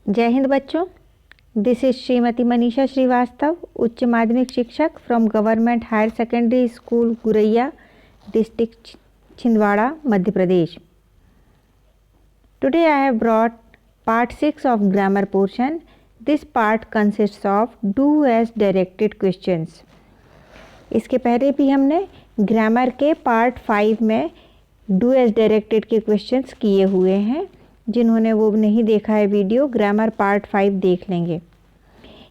जय हिंद बच्चों। This is Shrimati Manisha Srivastava, उच्च माध्यमिक शिक्षक from government higher secondary school Guraiya, district Chhindwara, Madhya Pradesh. Today I have brought part 6 of grammar portion. This part consists of do as directed questions. इसके पहले भी हमने ग्रामर के पार्ट 5 में डू एज डायरेक्टेड के क्वेश्चंस किए हुए हैं. जिन्होंने वो नहीं देखा है वीडियो, ग्रामर पार्ट 5 देख लेंगे.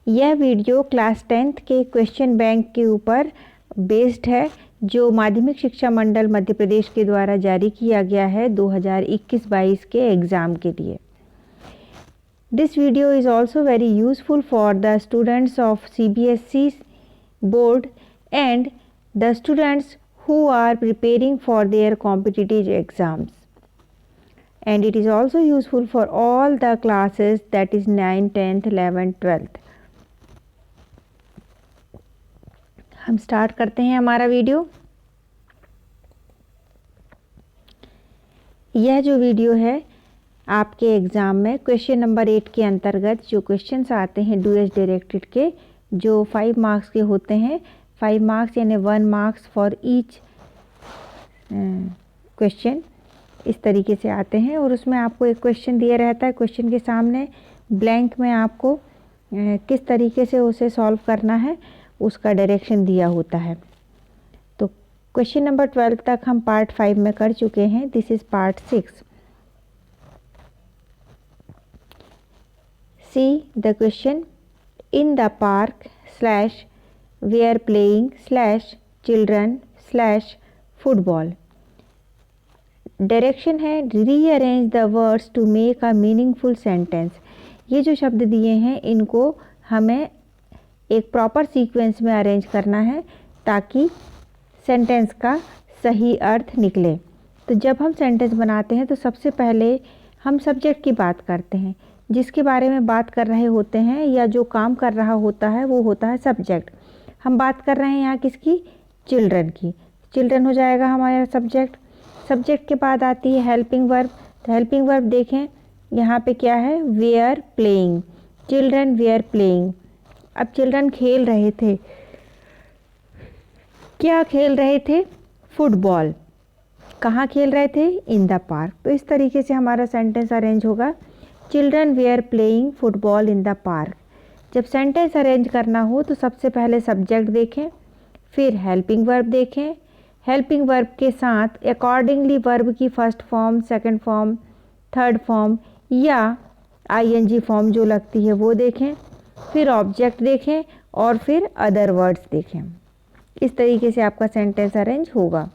यह वीडियो क्लास 10th के क्वेश्चन बैंक के ऊपर बेस्ड है, जो माध्यमिक शिक्षा मंडल मध्य प्रदेश के द्वारा जारी किया गया है 2021-22 के एग्ज़ाम के लिए. This video is also very useful for the students of CBSE board and the students who are preparing for their competitive exams. And it is also useful for all the classes, that is 9th, 10th, 11th, 12th. हम start करते हैं हमारा video. यह जो video है आपके exam में question number 8 के अंतर्गत जो क्वेश्चंस आते हैं डू एज डायरेक्टेड के, जो 5 मार्क्स के होते हैं. 5 मार्क्स यानी 1 मार्क्स फॉर ईच क्वेश्चन, इस तरीके से आते हैं. और उसमें आपको एक क्वेश्चन दिया रहता है, क्वेश्चन के सामने ब्लैंक में आपको किस तरीके से उसे सॉल्व करना है उसका डायरेक्शन दिया होता है. तो क्वेश्चन नंबर 12 तक हम पार्ट 5 में कर चुके हैं. This is part 6. See the question. In the park slash we are playing slash children slash football. Direction है rearrange the words to make a meaningful sentence. ये जो शब्द दिए हैं इनको हमें एक प्रॉपर सीक्वेंस में अरेंज करना है ताकि सेंटेंस का सही अर्थ निकले. तो जब हम सेंटेंस बनाते हैं तो सबसे पहले हम सब्जेक्ट की बात करते हैं. जिसके बारे में बात कर रहे होते हैं या जो काम कर रहा होता है वो होता है सब्जेक्ट. हम बात कर रहे हैं यहाँ किसकी? चिल्ड्रन की. चिल्ड्रन हो जाएगा हमारा सब्जेक्ट. सब्जेक्ट के बाद आती है हेल्पिंग वर्ब. तो हेल्पिंग वर्ब देखें यहाँ पे क्या है? Were playing. Children were playing. अब चिल्ड्रन खेल रहे थे. क्या खेल रहे थे? फुटबॉल. कहाँ खेल रहे थे? In the park. तो इस तरीके से हमारा सेंटेंस अरेंज होगा. Children were playing football in the park. जब सेंटेंस अरेंज करना हो तो सबसे पहले सब्जेक्ट देखें, फिर हेल्पिंग वर्ब देखें. हेल्पिंग वर्ब के साथ अकॉर्डिंगली वर्ब की first form, second form, third form या ING फॉर्म जो लगती है वो देखें. फिर ऑब्जेक्ट देखें और फिर अदर वर्ड्स देखें. इस तरीके से आपका सेंटेंस अरेंज होगा.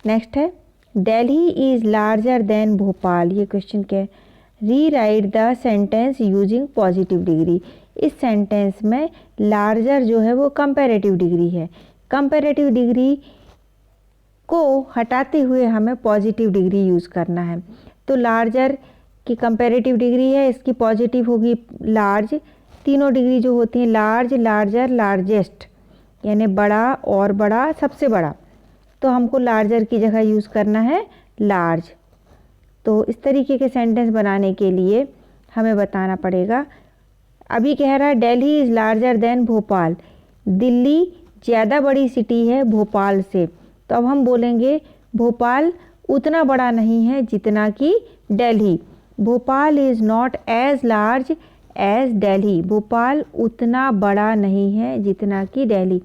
नेक्स्ट है Delhi is larger than Bhopal. ये क्वेश्चन क्या है? Rewrite the sentence using positive degree. इस सेंटेंस में लार्जर जो है वो कंपैरेटिव डिग्री है. कंपैरेटिव डिग्री को हटाते हुए हमें पॉजिटिव डिग्री यूज़ करना है. तो लार्जर की कंपैरेटिव डिग्री है, इसकी पॉजिटिव होगी लार्ज. तीनों डिग्री जो होती हैं लार्ज, लार्जर, लार्जेस्ट, यानी बड़ा और बड़ा, सबसे बड़ा. तो हमको लार्जर की जगह यूज़ करना है लार्ज. तो इस तरीके के सेंटेंस बनाने के लिए हमें बताना पड़ेगा. अभी कह रहा है Delhi is larger than Bhopal. Delhi ज़्यादा बड़ी सिटी है भोपाल से. तो अब हम बोलेंगे भोपाल उतना बड़ा नहीं है जितना कि Delhi. Bhopal is not as large as Delhi. Bhopal उतना बड़ा नहीं है जितना कि दिल्ली.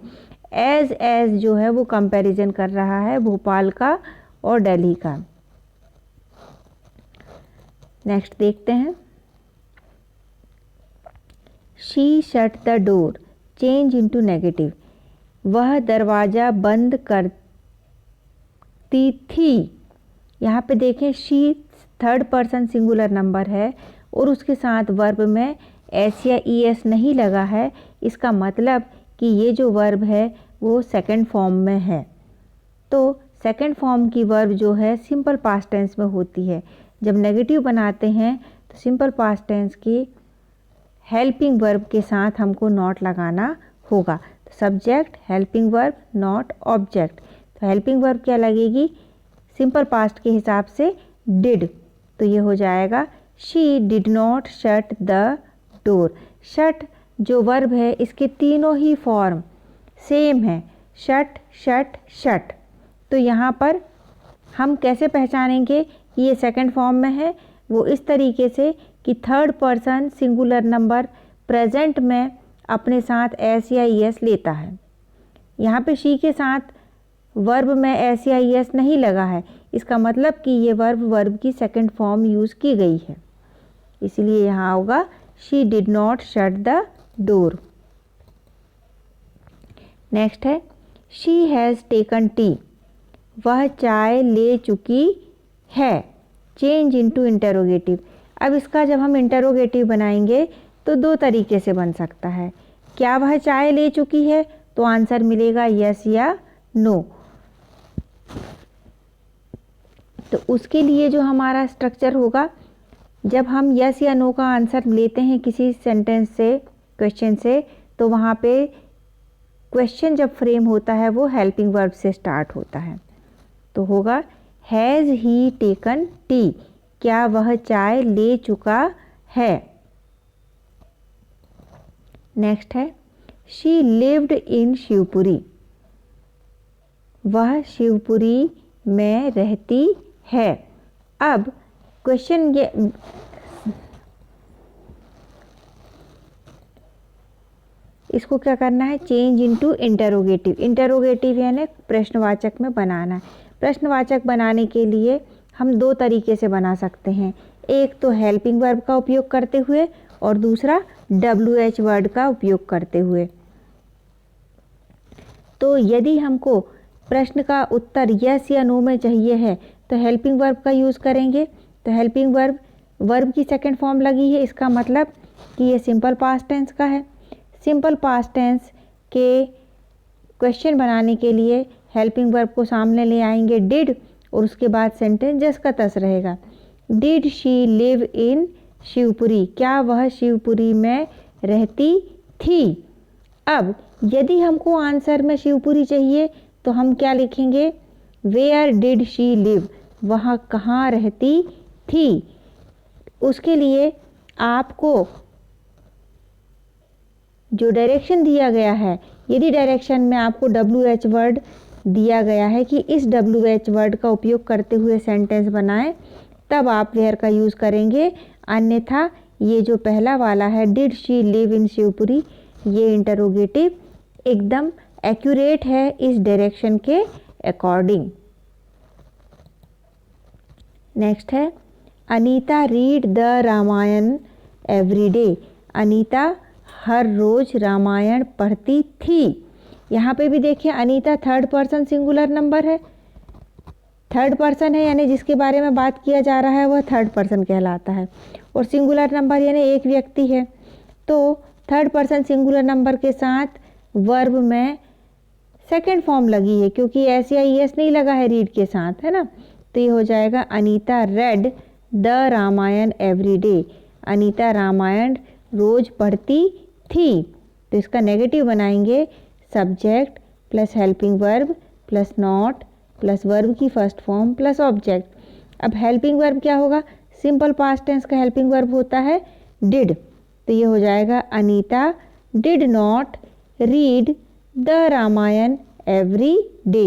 एज जो है वो कंपैरिजन कर रहा है भोपाल का और दिल्ली का. नेक्स्ट देखते हैं. She shut the door change into negative. वह दरवाज़ा बंद करती थी. यहाँ पे देखें she third person singular number है और उसके साथ वर्ब में एस या ES नहीं लगा है. इसका मतलब कि ये जो वर्ब है वो सेकंड फॉर्म में है. तो सेकंड फॉर्म की वर्ब जो है सिंपल पास्ट टेंस में होती है. जब नेगेटिव बनाते हैं तो सिंपल पास्ट टेंस की हेल्पिंग वर्ब के साथ हमको नॉट लगाना होगा. तो subject, helping verb, not, object. तो हेल्पिंग वर्ब क्या लगेगी? सिंपल पास्ट के हिसाब से डिड. तो ये हो जाएगा she did not shut the door. Shut जो वर्ब है इसके तीनों ही फॉर्म सेम है, शट शट शट। तो यहाँ पर हम कैसे पहचानेंगे कि ये सेकंड फॉर्म में है? वो इस तरीके से कि third person singular number present में अपने साथ एस या एस लेता है। यहाँ पे शी के साथ वर्ब में एस या एस नहीं लगा है, इसका मतलब कि ये वर्ब की सेकंड फॉर्म यूज़ की गई है, इसलिए यहाँ होगा she did not shut the door. Next है शी हैज़ टेकन टी। वह चाय ले चुकी है। Change into interrogative. अब इसका जब हम इंटरोगेटिव बनाएंगे तो दो तरीके से बन सकता है। क्या वह चाय ले चुकी है? तो आंसर मिलेगा यस या नो। तो उसके लिए जो हमारा स्ट्रक्चर होगा, जब हम यस या नो का आंसर लेते हैं किसी सेंटेंस से, क्वेश्चन से, तो वहाँ पे क्वेश्चन जब फ्रेम होता है वो हेल्पिंग वर्ब से स्टार्ट होता है। तो होगा हैज़ ही टेकन टी। क्या वह चाय ले चुका है? नेक्स्ट है शी लिव्ड इन शिवपुरी। वह शिवपुरी में रहती है। अब क्वेश्चन ये इसको क्या करना है? Change into interrogative. इंटरोगेटिव यानी प्रश्नवाचक में बनाना है। प्रश्नवाचक बनाने के लिए हम दो तरीके से बना सकते हैं, एक तो हेल्पिंग वर्ब का उपयोग करते हुए और दूसरा WH वर्ड का उपयोग करते हुए। तो यदि हमको प्रश्न का उत्तर यस या नो में चाहिए है तो हेल्पिंग वर्ब का यूज़ करेंगे। तो हेल्पिंग वर्ब की सेकंड फॉर्म लगी है, इसका मतलब कि ये सिंपल पास्ट टेंस का है। सिंपल पास्ट टेंस के क्वेश्चन बनाने के लिए हेल्पिंग वर्ब को सामने ले आएंगे डिड, और उसके बाद सेंटेंस जस का तस रहेगा। Did she live in Shivpuri. क्या वह शिवपुरी में रहती थी? अब यदि हमको आंसर में शिवपुरी चाहिए तो हम क्या लिखेंगे? Where did she live. वह कहाँ रहती थी? उसके लिए आपको जो डायरेक्शन दिया गया है, यदि डायरेक्शन में आपको WH वर्ड दिया गया है कि इस WH वर्ड का उपयोग करते हुए सेंटेंस बनाएं, तब आप वेयर का यूज़ करेंगे। अन्यथा ये जो पहला वाला है did she live in Shivpuri, ये इंटरोगेटिव एकदम एक्यूरेट है इस डायरेक्शन के अकॉर्डिंग। नेक्स्ट है Anita read the Ramayana every डे। अनीता हर रोज रामायण पढ़ती थी। यहाँ पे भी देखिए Anita third person singular number है। थर्ड पर्सन है यानी जिसके बारे में बात किया जा रहा है वह थर्ड पर्सन कहलाता है, और सिंगुलर नंबर यानी एक व्यक्ति है। तो थर्ड पर्सन सिंगुलर नंबर के साथ वर्ब में सेकंड फॉर्म लगी है, क्योंकि एस या ईएस नहीं लगा है रीड के साथ, है ना। तो ये हो जाएगा Anita read the Ramayana every डे। अनीता रामायण रोज पढ़ती थी। तो इसका नेगेटिव बनाएंगे subject plus helping verb plus not plus verb की फर्स्ट फॉर्म प्लस ऑब्जेक्ट। अब हेल्पिंग वर्ब क्या होगा? सिंपल पास्ट टेंस का हेल्पिंग वर्ब होता है डिड। तो ये हो जाएगा Anita did not read the Ramayana every day.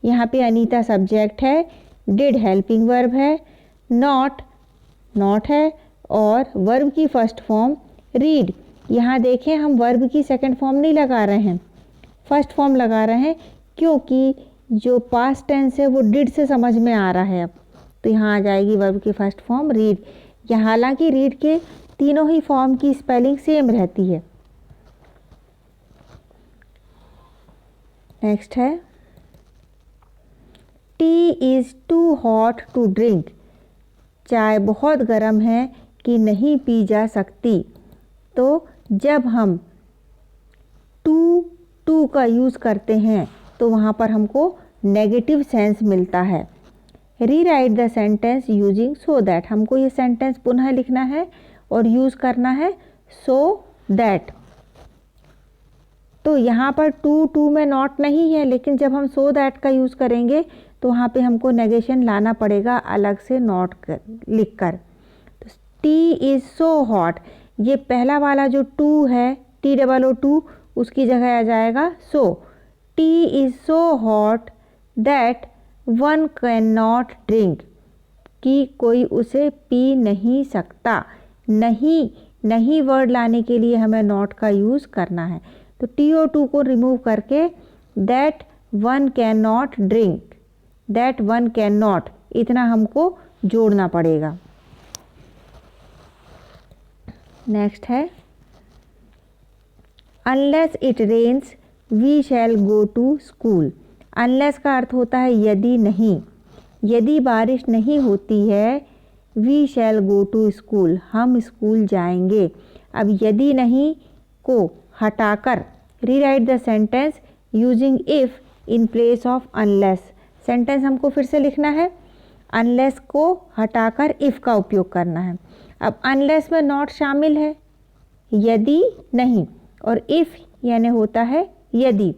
यहाँ पे अनीता सब्जेक्ट है, डिड हेल्पिंग वर्ब है, नॉट है, और वर्ब की फर्स्ट फॉर्म रीड। यहाँ देखें हम वर्ब की सेकंड फॉर्म नहीं लगा रहे हैं, फर्स्ट फॉर्म लगा रहे हैं, क्योंकि जो पास्ट टेंस है वो डिड से समझ में आ रहा है। अब तो यहाँ आ जाएगी वर्ब की फर्स्ट फॉर्म रीड। यहाँ हालांकि रीड के तीनों ही फॉर्म की स्पेलिंग सेम रहती है। नेक्स्ट है tea is too hot to drink. चाय बहुत गर्म है कि नहीं पी जा सकती। तो जब हम टू का यूज़ करते हैं तो वहाँ पर हमको नेगेटिव सेंस मिलता है। Rewrite the sentence using so that. हमको ये सेंटेंस पुनः लिखना है और यूज़ करना है सो दैट। तो यहाँ पर टू में नॉट नहीं है, लेकिन जब हम सो दैट का यूज़ करेंगे तो वहाँ पे हमको नेगेशन लाना पड़ेगा अलग से नोट कर लिख कर। तो टी इज़ सो हॉट, ये पहला वाला जो टू है TOO उसकी जगह आ जाएगा so. Tea is so hot that one can not drink, कि कोई उसे पी नहीं सकता। नहीं वर्ड लाने के लिए हमें नॉट का यूज़ करना है। तो TO2 को रिमूव करके that one can not drink, that one can not, इतना हमको जोड़ना पड़ेगा। नेक्स्ट है unless it rains we shall go to school. Unless का अर्थ होता है यदि नहीं, यदि बारिश नहीं होती है we shall go to school, हम स्कूल जाएंगे। अब यदि नहीं को हटाकर rewrite the sentence using if in place of unless. Sentence हमको फिर से लिखना है, अनलेस को हटाकर इफ़ का उपयोग करना है। अब अनलेस में नॉट शामिल है, यदि नहीं, और इफ़ यानी होता है यदि।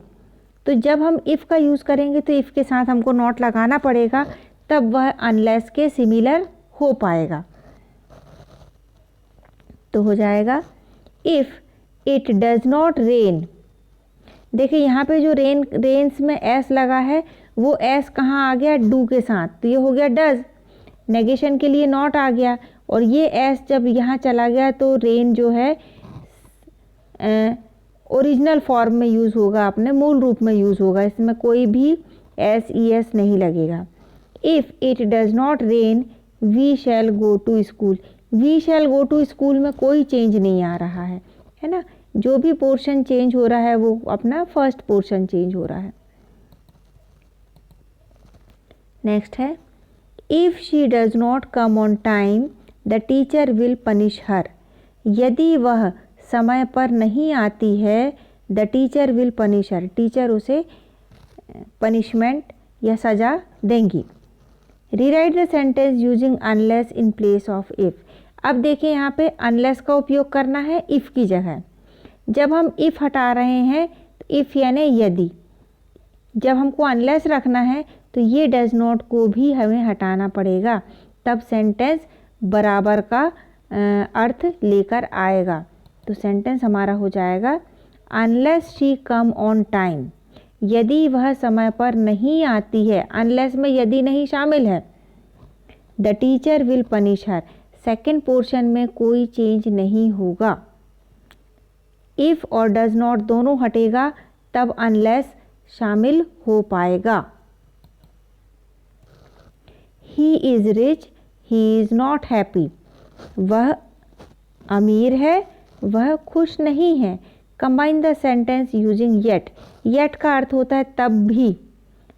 तो जब हम इफ़ का यूज़ करेंगे तो इफ़ के साथ हमको नॉट लगाना पड़ेगा, तब वह अनलेस के सिमिलर हो पाएगा। तो हो जाएगा if it does not rain. देखिए यहाँ पे जो रेन्स में एस लगा है वो एस कहाँ आ गया, डू के साथ, तो ये हो गया डज, नेगेशन के लिए नॉट आ गया, और ये एस जब यहाँ चला गया तो रेन जो है ओरिजिनल फॉर्म में यूज़ होगा, अपने मूल रूप में यूज़ होगा, इसमें कोई भी SES नहीं लगेगा। If it does not rain we shall go to school. We shall go to school में कोई चेंज नहीं आ रहा है ना, जो भी पोर्शन चेंज हो रहा है वो अपना फर्स्ट पोर्शन चेंज हो रहा है। नेक्स्ट है if she does not come on time the teacher will punish her. यदि वह समय पर नहीं आती है the teacher will punish her, teacher उसे पनिशमेंट या सज़ा देंगी। Rewrite the sentence using unless in place of if. अब देखिए यहाँ पे अनलेस का उपयोग करना है इफ़ की जगह। जब हम इफ़ हटा रहे हैं तो इफ़ यानी यदि, जब हमको अनलेस रखना है तो ये डज नॉट को भी हमें हटाना पड़ेगा, तब सेंटेंस बराबर का अर्थ लेकर आएगा। तो सेंटेंस हमारा हो जाएगा unless she come on time, यदि वह समय पर नहीं आती है, अनलेस में यदि नहीं शामिल है, the teacher will punish her, second portion में कोई चेंज नहीं होगा। इफ़ और डज नॉट दोनों हटेगा तब अनलेस शामिल हो पाएगा। He is rich he is not happy. वह अमीर है वह खुश नहीं है। Combine the sentence using yet. Yet का अर्थ होता है तब भी,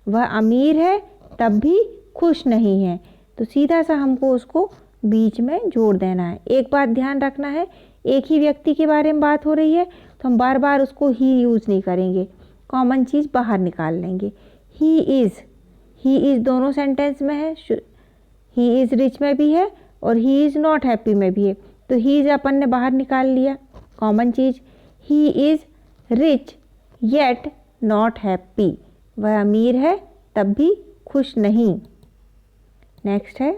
वह अमीर है तब भी खुश नहीं है, तो सीधा सा हमको उसको बीच में जोड़ देना है। एक बात ध्यान रखना है, एक ही व्यक्ति के बारे में बात हो रही है तो हम बार बार उसको ही यूज़ नहीं करेंगे, कॉमन चीज़ बाहर निकाल लेंगे। ही इज़ दोनों सेंटेंस में है, ही इज़ रिच में भी है और ही इज़ नॉट हैप्पी में भी है, तो ही इज़ अपन ने बाहर निकाल लिया common cheese. He is rich yet not happy, वह अमीर है तब भी खुश नहीं। नेक्स्ट है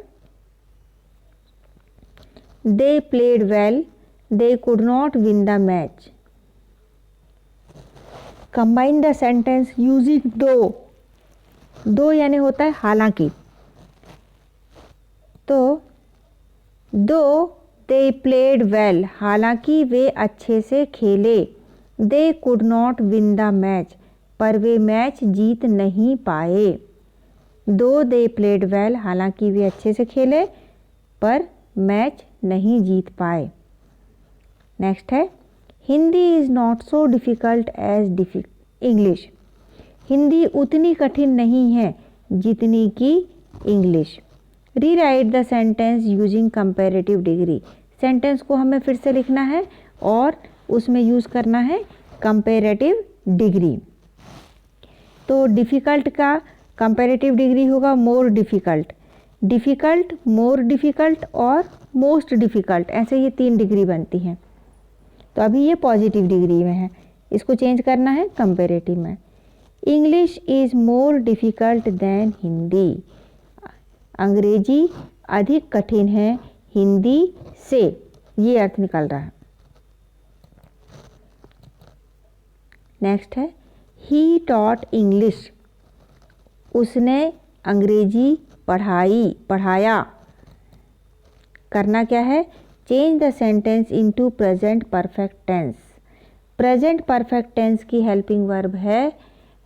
they played well they could not win the match. Combine the sentence using दो यानी होता है हालांकि, तो दो दे प्लेड वेल, हालांकि वे अच्छे से खेले, they could not win the match, पर वे मैच जीत नहीं पाए। दो दे प्लेड वेल, हालांकि वे अच्छे से खेले पर मैच नहीं जीत पाए। नेक्स्ट है Hindi is not so difficult as English. Hindi उतनी कठिन नहीं है जितनी कि English. Rewrite the sentence using comparative degree. Sentence को हमें फिर से लिखना है और उसमें यूज़ करना है कंपैरेटिव डिग्री। तो डिफ़िकल्ट का कंपैरेटिव डिग्री होगा more difficult, difficult, more difficult और मोस्ट डिफ़िकल्ट, ऐसे ये 3 डिग्री बनती हैं। तो अभी ये पॉजिटिव डिग्री में है, इसको चेंज करना है कंपैरेटिव में। English is more difficult than Hindi. अंग्रेजी अधिक कठिन है हिंदी से, ये अर्थ निकल रहा है। नेक्स्ट है ही टॉट इंग्लिश, उसने अंग्रेजी पढ़ाया। करना क्या है, change the sentence into present perfect tense. Present perfect tense की हेल्पिंग वर्ब है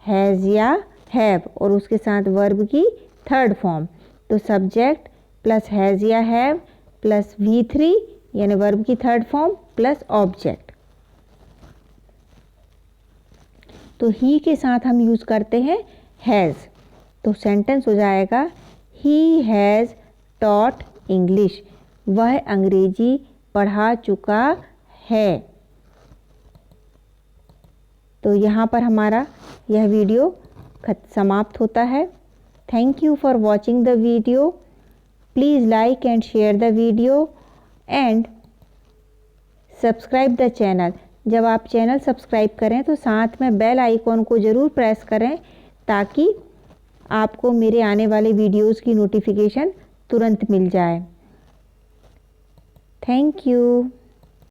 हैज़ या हैव, और उसके साथ वर्ब की थर्ड फॉर्म, तो सब्जेक्ट प्लस हैज़ या हैव प्लस V3 यानी वर्ब की थर्ड फॉर्म प्लस ऑब्जेक्ट। तो ही के साथ हम यूज़ करते हैं हैज़, तो सेंटेंस हो जाएगा ही हैज़ टॉट इंग्लिश, वह अंग्रेजी पढ़ा चुका है। तो यहाँ पर हमारा यह वीडियो समाप्त होता है। Thank you for watching the video. Please like and share the video and subscribe the channel. जब आप चैनल सब्सक्राइब करें तो साथ में बेल आइकॉन को ज़रूर प्रेस करें ताकि आपको मेरे आने वाले वीडियोज़ की नोटिफिकेशन तुरंत मिल जाए। Thank you.